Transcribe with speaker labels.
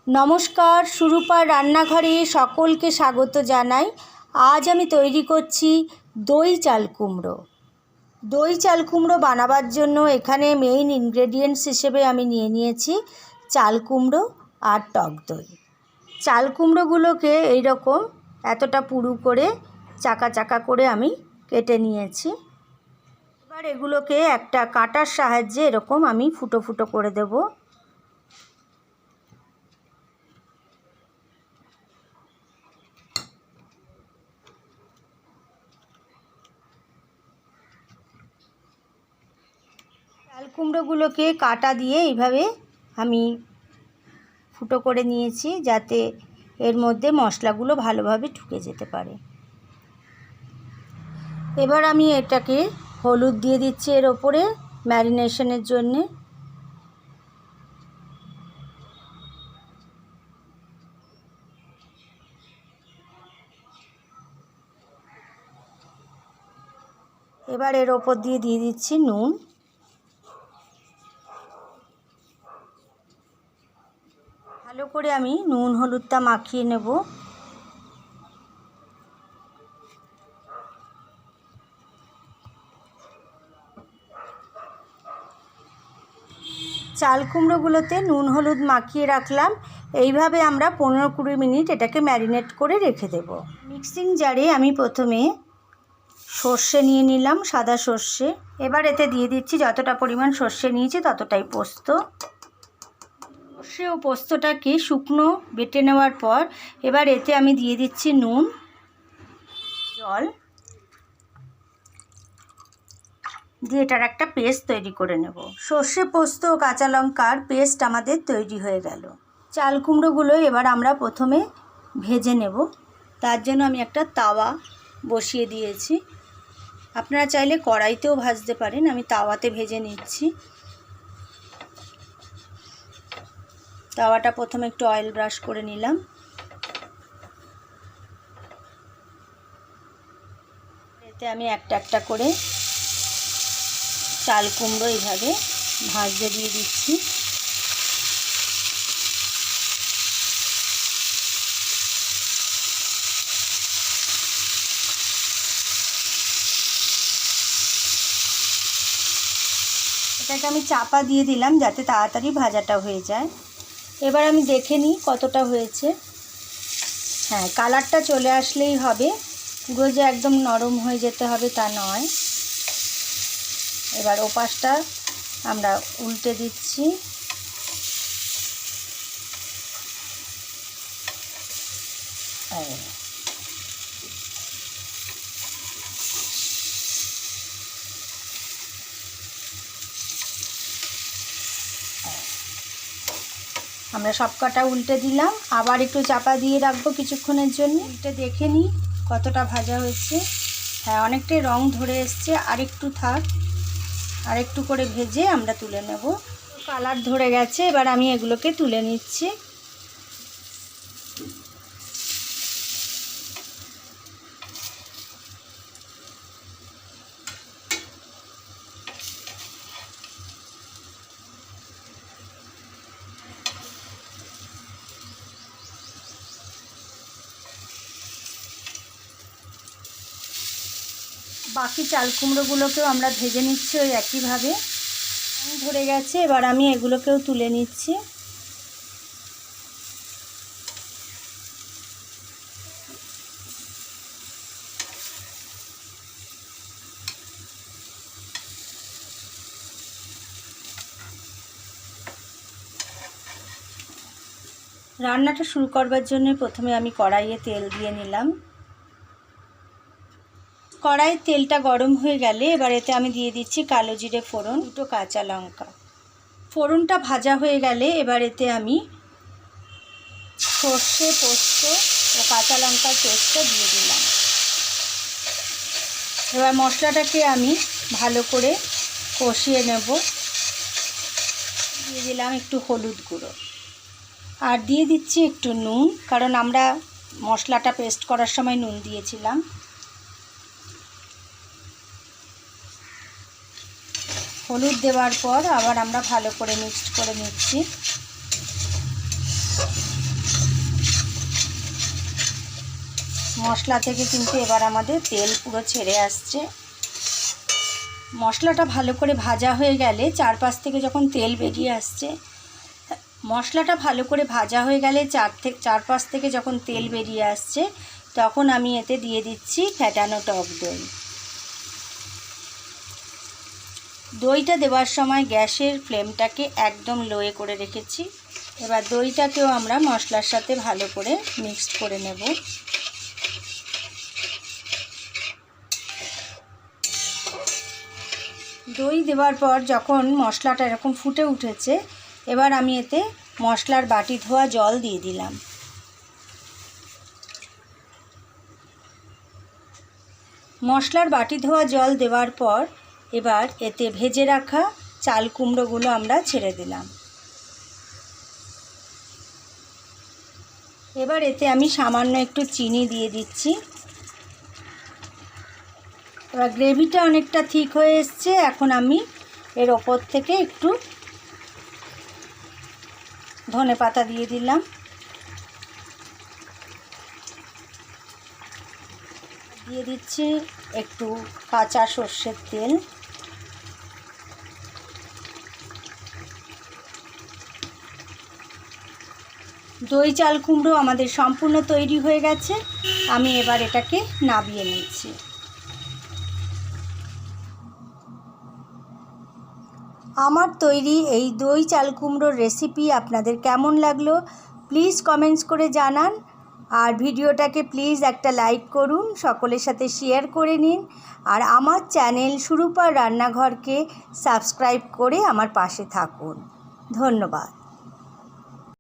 Speaker 1: নমস্কার, সুরূপার রান্নাঘরে সকলকে স্বাগত জানাই। আজ আমি তৈরি করছি দই চাল কুমড়ো। দই চাল কুমড়ো বানাবার জন্য এখানে মেইন ইনগ্রেডিয়েন্টস হিসেবে আমি নিয়ে নিয়েছি চাল কুমড়ো আর টক দই। চাল কুমড়োগুলোকে এইরকম এতটা পুরু করে চাকা চাকা করে আমি কেটে নিয়েছি। এবার এগুলোকে একটা কাঁটার সাহায্যে এরকম আমি ফুটো ফুটো করে দেবো। চাল কুমড়োগুলোকে কাটা দিয়ে এইভাবে আমি ফুটো করে নিয়েছি যাতে এর মধ্যে মশলাগুলো ভালোভাবে ঢুকে যেতে পারে। এবার আমি এটাকে হলুদ দিয়ে দিচ্ছি এর ওপরে ম্যারিনেশনের জন্যে। এবার এর ওপর দিয়ে দিচ্ছি নুন। ভালো করে আমি নুন হলুদটা মাখিয়ে নেব। চাল কুমড়োগুলোতে নুন হলুদ মাখিয়ে রাখলাম। এইভাবে আমরা 15-20 মিনিট এটাকে ম্যারিনেট করে রেখে দেব। মিক্সিং জারে আমি প্রথমে সর্ষে নিয়ে নিলাম, সাদা সর্ষে। এবার এতে দিয়ে দিচ্ছি যতটা পরিমাণ সর্ষে নিয়েছি ততটাই পোস্ত। সর্ষে ও পোস্তটাকে শুকনো বেটে নেওয়ার পর এবার এতে আমি দিয়ে দিচ্ছি নুন, জল দিয়ে এটার একটা পেস্ট তৈরি করে নেব। সর্ষে পোস্ত ও কাঁচা লঙ্কার পেস্ট আমাদের তৈরি হয়ে গেল। চাল কুমড়োগুলো এবার আমরা প্রথমে ভেজে নেব। তার জন্য আমি একটা তাওয়া বসিয়ে দিয়েছি। আপনারা চাইলে কড়াইতেও ভাজতে পারেন, আমি তাওয়াতে ভেজে নিচ্ছি। তাওয়াটা প্রথমে একটু অয়েল ব্রাশ করে নিলাম। এতে আমি একটা একটা করে চাল কুমড়ো এইভাবে ভাজতে দিয়ে দিচ্ছি। এটাকে আমি চাপা দিয়ে দিলাম যাতে তাড়াতাড়ি ভাজাটা হয়ে যায়। এবার আমি দেখে নিই কতটা হয়েছে। হ্যাঁ, কালারটা চলে আসলেই হবে, পুরো যে একদম নরম হয়ে যেতে হবে তা নয়। এবার ওপাশটা আমরা উল্টে দিচ্ছি। আমরা সব কটা উল্টে দিলাম, আবার একটু চাপা দিয়ে রাখবো কিছুক্ষণের জন্য। উল্টে দেখে নিই কতটা ভাজা হয়েছে। হ্যাঁ, অনেকটাই রং ধরে এসছে, আরেকটু থাক, আরেকটু করে ভেজে আমরা তুলে নেব। কালার ধরে গেছে, এবার আমি এগুলোকে তুলে নিচ্ছি। বাকি চাল কুমড়োগুলোকেও আমরা ভেজে নিচ্ছি ওই একইভাবে। ধরে গেছে, এবার আমি এগুলোকেও তুলে নিচ্ছি। রান্নাটা শুরু করবার জন্য প্রথমে আমি কড়াইয়ে তেল দিয়ে নিলাম। কড়াইয়ের তেলটা গরম হয়ে গেলে এবার এতে আমি দিয়ে দিচ্ছি কালো জিরে ফোড়ন, 2 কাঁচা লঙ্কা। ফোড়নটা ভাজা হয়ে গেলে এবার এতে আমি সর্ষে পোস্ত ও কাঁচা লঙ্কার পেস্টটা দিয়ে দিলাম। এবার মশলাটাকে আমি ভালো করে কষিয়ে নেব। দিয়ে দিলাম একটু হলুদ গুঁড়ো আর দিয়ে দিচ্ছি একটু নুন, কারণ আমরা মশলাটা পেস্ট করার সময় নুন দিয়েছিলাম। হলুদ দেওয়ার পর আবার আমরা ভালো করে মিক্সড করে নিচ্ছি। মশলা থেকে কিন্তু এবার আমাদের তেল পুরো ছেড়ে আসছে। মশলাটা ভালো করে ভাজা হয়ে গেলে চারপাশ থেকে যখন তেল বেরিয়ে আসছে, মশলাটা ভালো করে ভাজা হয়ে গেলে চারপাশ থেকে যখন তেল বেরিয়ে আসছে, তখন আমি এতে দিয়ে দিচ্ছি ফ্যাটানো টক দই। দইটা দেওয়ার সময় গ্যাসের ফ্লেমটাকে একদম লোয়ে করে রেখেছি। এবার দইটাকেও আমরা মশলার সাথে ভালো করে মিক্সড করে নেব। দই দেওয়ার পর যখন মশলাটা এরকম ফুটে উঠেছে, এবার আমি এতে মশলার বাটি ধোয়া জল দিয়ে দিলাম। মশলার বাটি ধোয়া জল দেওয়ার পর এবার এতে ভেজে রাখা চাল কুমড়োগুলো আমরা ছেড়ে দিলাম। এবার এতে আমি সামান্য একটু চিনি দিয়ে দিচ্ছি। এবার গ্রেভিটা অনেকটা ঠিক হয়ে এসছে। এখন আমি এর ওপর থেকে একটু ধনেপাতা দিয়ে দিলাম। দিয়ে দিচ্ছি একটু কাঁচা সর্ষের তেল। দই চাল কুমড়ো আমাদের সম্পূর্ণ তৈরি হয়ে গেছে। আমি এবার এটাকে নামিয়ে নিচ্ছি। আমার তৈরি এই দই চাল কুমড়োর রেসিপি আপনাদের কেমন লাগলো প্লিজ কমেন্টস করে জানান। আর ভিডিওটাকে প্লিজ একটা লাইক করুন, সকলের সাথে শেয়ার করে নিন। আর আমার চ্যানেল সুরূপার রান্নাঘরকে সাবস্ক্রাইব করে আমার পাশে থাকুন। ধন্যবাদ।